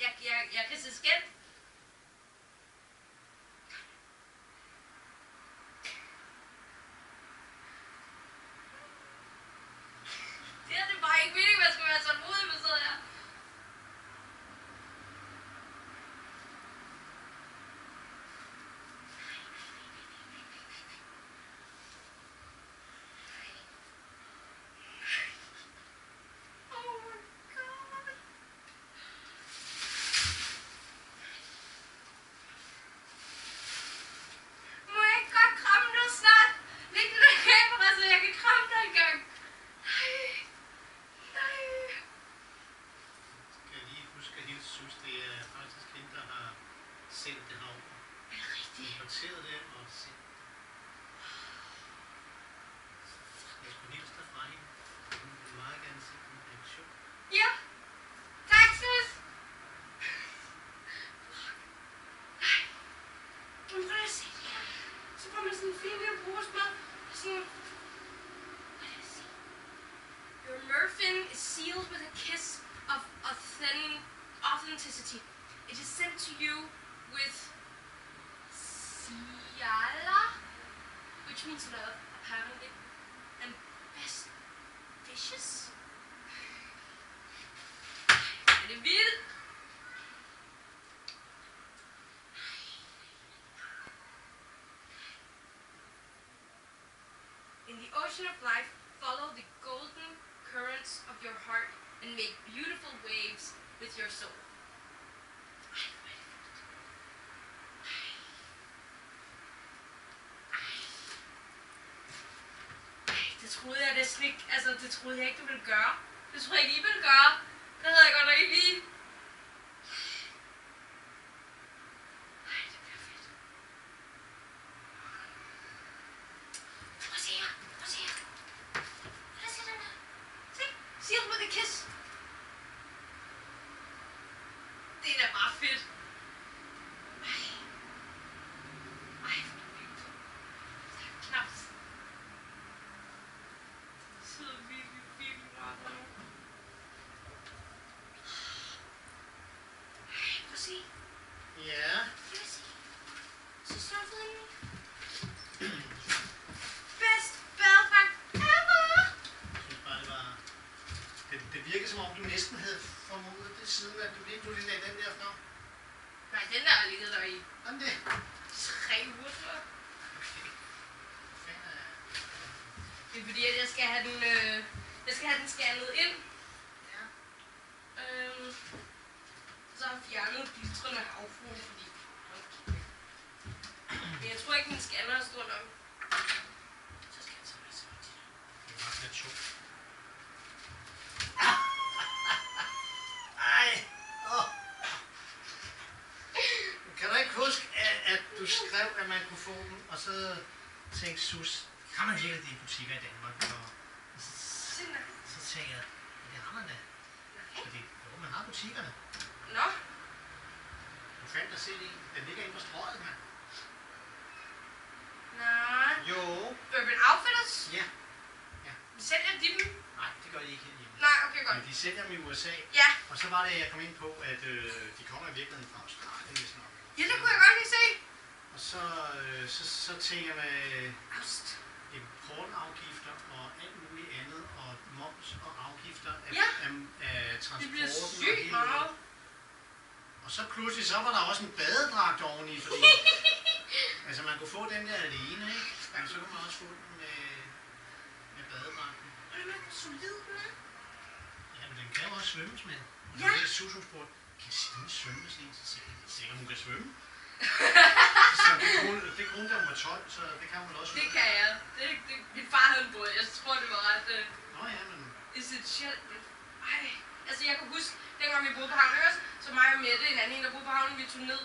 Jeg kan se skæld. Det er det bare ikke meningen, man skal være tålmodig med sådan her. Your Murphin is sealed with a kiss of authenticity. It is sent to you with Ciala, which means love, apparently, and best wishes. Er det vildt? In the ocean of life, follow the golden currents of your heart and make beautiful waves with your soul. Det troede jeg næsten ikke, altså det troede jeg ikke, du ville gøre. Det troede jeg ikke, I ville gøre. Det havde jeg godt nok ikke lige. Det bliver fedt. Prøv at se her. Prøv at se her. Prøv at se den her. Se. Sealed with a kiss. Det er da bare fedt. Ja. Så selvfølgelig. Best badedragt ever! Jeg synes bare, det var... Det virkede som om, du næsten havde formodet det siden, at du lige pludselig lagde den der frem. Nej, den der har ligget der i Hvordan det? 3 uger, tror jeg. Det er fordi, at jeg skal have den, scannet ind. Ja. Så har jeg fjernet filtrene af havfruen, fordi... Men jeg tror ikke, min scanner er stor nok. Så skal jeg tage mig så til. Det var lidt sjovt. Ej! Kan du ikke huske, at du skrev, at man kunne få dem, og så tænkte Sus, kan man virkelig det i butikker i Danmark? Og så tænkte jeg, det har man da. Fordi, jo, man har butikkerne. Nå? Du fandt dig selv i. Den ligger inde på strøget, mand. Nej. Jo. Urban Outfitters? Ja. Sælger de dem? Nej, det gør de ikke herhjemme. Nej, okay, godt. Men de sælger dem i USA. Ja. Og så var det, jeg kom ind på, at de kommer i virkeligheden fra Australien, hvis nok. Ja, det kunne jeg godt lige se. Og så tænker jeg med importafgifter og alt muligt andet, og moms og afgifter af transporten. Det bliver sygt meget. Og så pludselig, så var der også en badedragt oveni, fordi altså man kunne få den der alene, ikke? Men så kunne man også få den med badedragten. Og den er solid, den er. Ja, men den kan jo også svømmes med. Ja. Det er Susun spurgte, kan Signe svømme sådan en? Så siger jeg, sikkert hun kan svømme. Så det kunne da hun var 12, så det kan hun også. Det kan jeg. Min far havde en båd. Jeg tror, det var ret Nå ja, men... essentielt. Ej, altså jeg kan huske, dengang vi boede på Havnøs, så mig og Mette, en anden, der boede på havnen, vi tog ned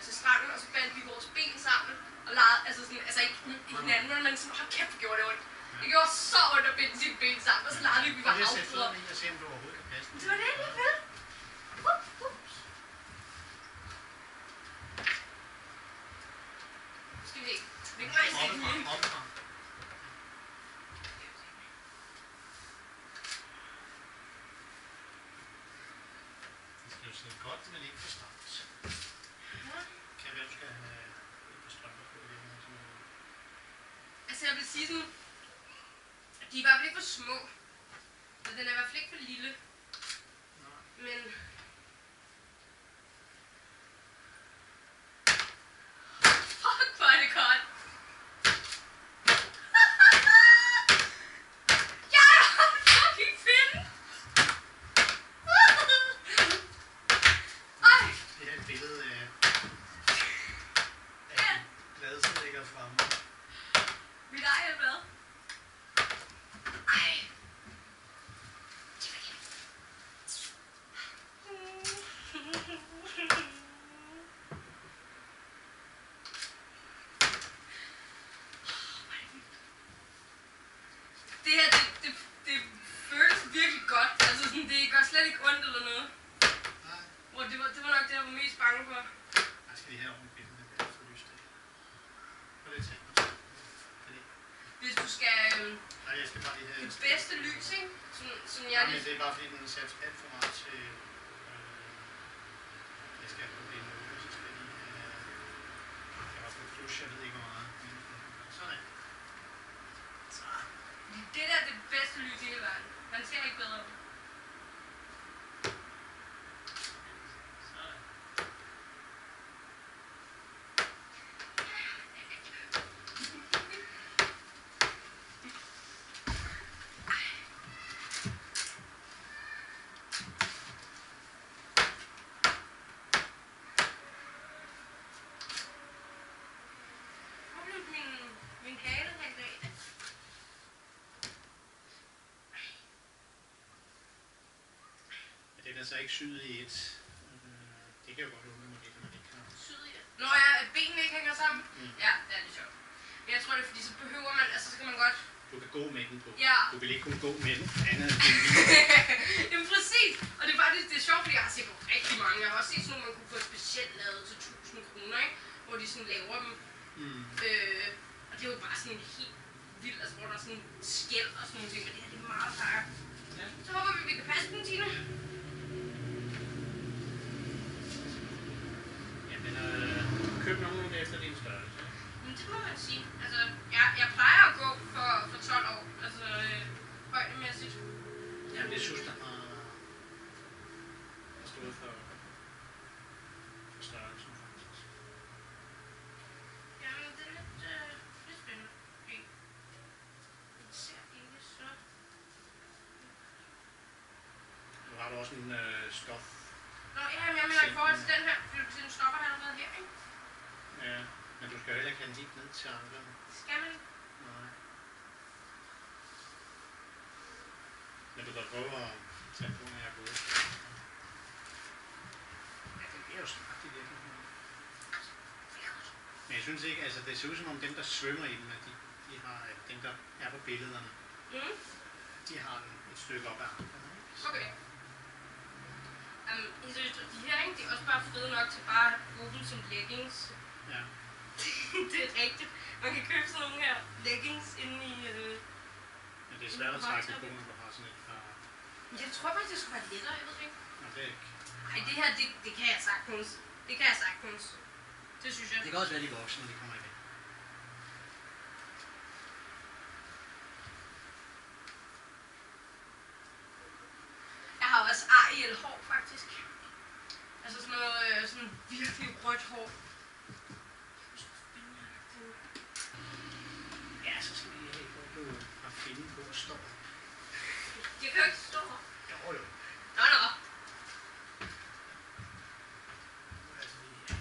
til stranden, og så bandt vi vores ben sammen og legede, altså ikke i hinanden, men sådan, hold kæft, hvor gjorde det ondt. Det gjorde så ondt at binde sine ben sammen, og så legede vi var havfruer. Og det er sæt at se, om du overhovedet kan passe den. Det var det, det vel? Skal vi ikke? Vi kan faktisk ikke lige. sige godt, men ikke for stramt. Ja. Kan hvem skal have et par strømper på i det her? Altså jeg vil sige sådan, at de er i hvert fald ikke for små. Så den er i hvert fald ikke for lille. Men... Fuck, hvor er det godt! Jeg har en fucking finde! Ej! Det er et billede af blade, som ligger fremme. Mit eget blad. Ej! Det her, det føles virkelig godt. Altså sådan, det gør slet ikke ondt eller noget. Nej. Hvor det var nok det, jeg var mest bange for. Jeg skal lige have ordentligt billede, det er for lyst af. Prøv lige at tage. Hvis du skal... Nej, jeg skal bare lige have... Det bedste lys, ikke? Som jeg Ja, men lige... det er bare fordi, den er sat alt for meget til... jeg skal have det nu, så skal jeg lige have... Jeg har også lidt plus, jeg ved ikke hvor meget. Sådan. Så. Det der er det bedste lys i hele verden. Man ser ikke bedre. Sådan. Hvor blev min kage den her i dag? Men den er så ikke syet i et. Det kan jo godt undre mig lidt, når man ikke har. Syd i det. Nå ja, at benene ikke hænger sammen. Ja, det er lidt sjovt. Men jeg tror det er fordi, så behøver man, altså så kan man godt... Du kan gå med den på. Ja. Du vil ikke kunne gå med den andet end din Jamen præcis. Og det er faktisk det er sjovt, fordi jeg har set på rigtig mange. Jeg har også set sådan nogle, man kunne få specielt lavet til 1000 kroner, ikke? Hvor de sådan laver dem. Og det er jo bare sådan helt vildt, altså hvor der er sådan skæld og sådan nogle ting. Men det her det er meget sejere. Ja. Så håber vi kan passe den, Tina. Jamen, køb nogen efter din størrelse. Men det må man sige. Altså, jeg plejer at gå for 12 år. Altså, højdemæssigt. Jamen, det synes der har stået for størrelsen, faktisk. Jamen, det er lidt spændende. Fordi den ser egentlig så... Nu har du også en stof. Nå, ja, men jeg mener i forhold til den her, fordi den stopper allerede her, ikke? Ja, men du skal jo heller ikke have den helt ned til anklerne. Skal man ikke? Nej. Men du kan prøve at tage på, når jeg er gået. Ja, det bliver jo smart i virkeligheden. Men jeg synes ikke, altså det ser ud som om dem, der svømmer i dem, at de har, dem der er på billederne, de har den et stykke op ad anklerne. Okay. De her, ikke? De er også bare fede nok til bare at bruge dem som leggings. Ja. Det er rigtigt. Man kan købe sådan nogle her leggings inde i... Men det er svært at trække på, når du har sådan et par... Jeg tror faktisk, det skulle være lettere, jeg ved ikke. Nå, det er ikke... Ej, det her, det kan jeg sagtens. Det kan jeg sagtens. Det synes jeg. Det kan også være, de vokser, når de kommer igen. Jeg har også Ariel hår, faktisk. Altså sådan noget sådan virkelig rødt hår. Ja, så skal vi lige prøve at finde, hvor det står. Det kan jo ikke stå. Jo, jo. Nå. Altså lige...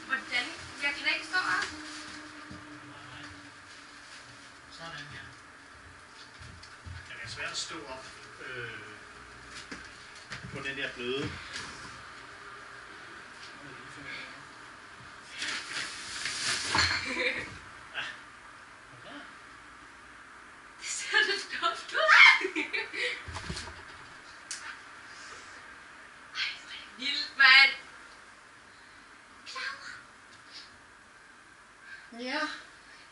Hvordan? Jeg kan da ikke stå her. Nej. Sådan her. Det er svært at stå op på den der bløde. Det ser lidt dumt ud. Ej, hvor er det vildt, mand. Clara. Ja.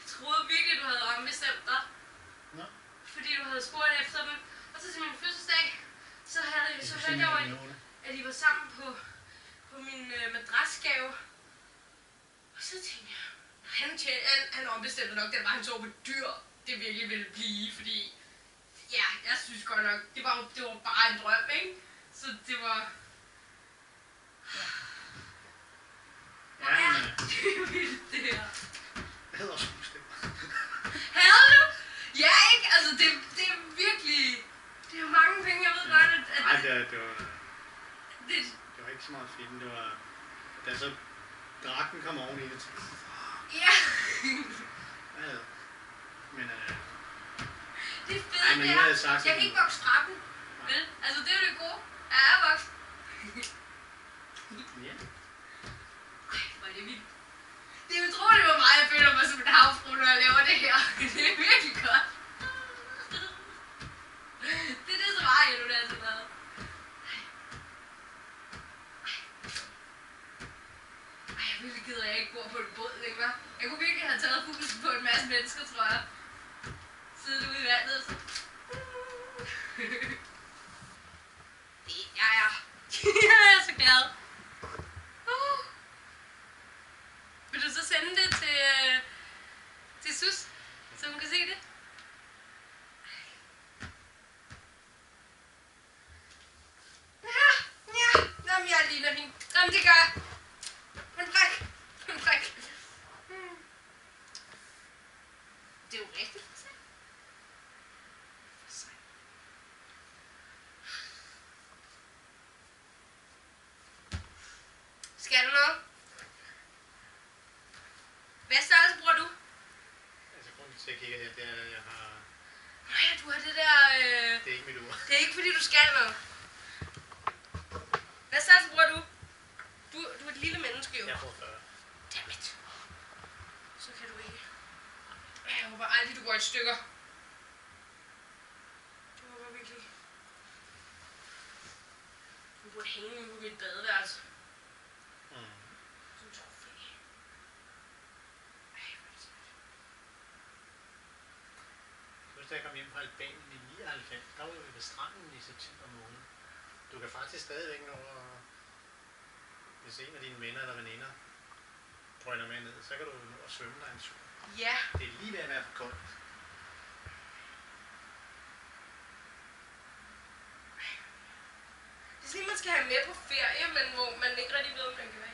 Jeg troede virkelig, du havde ombestemt dig. Nå. Fordi du havde spurgt efter dem. Og så til min fødselsdag, så hørte jeg jo, at I var sammen på min madrasgave. Og så tænkte jeg, han ombestemte nok, det var han så på dyr, det virkelig ville blive, fordi ja, jeg synes godt nok, det var bare en drøm, ikke? Så det var... Ja, men... Det vildt, det her. Jeg havde også skuespiller. Havde du? Ja, ikke? Altså, det er virkelig... Det er jo mange penge, jeg ved godt, at... Nej, det var ikke så meget film, det var... Da så drakken kom oven i det, Ja. ja. Men Det er fedt, ej, men jeg havde sagt jeg kan ikke vokse trappen. Vel? Altså, det er jo det gode. Jeg er vokset. ja. Ej, hvor er det vildt. Det er utroligt, hvor meget jeg føler mig som en havfru, når jeg laver det her. Det er virkelig godt. Det er det, så meget, du der til noget. Ej, jeg virkelig gider, jeg ikke bor på en båd længere. Jeg kunne virkelig have taget fokus på en masse mennesker, tror jeg. Sidde ude i vandet, så... Jeg er så glad. Vil du så sende det til Sus, så hun kan se det? Ja. Jamen, jeg ligner hende. Jamen, det gør jeg. En prik. Det er jo rigtigt. Skal du noget? Hvad størrelse bruger du? Altså, grunden til at kigge her, det er, at jeg har... Nej, du har det der... Det er ikke mit ur. Det er ikke fordi, du skal noget. Hvad størrelse bruger du? Du er et lille menneske, jo. Jeg får 40. Dammit. Så kan du ikke. Jeg håber aldrig, du går i stykker. Det håber virkelig. Du burde hænge ude på mit badeværelse. Som trofæ. Husk, da jeg kom hjem fra Albanien i 99, der var vi ved stranden i september måned. Du kan faktisk stadigvæk nå at... Hvis en af dine venner eller veninder drøner med ned, så kan du nå at svømme dig en tur. Ja. Det er lige ved at være for koldt. Det er sådan, man skal have med på ferie, men hvor man ikke rigtig ved, om man kan være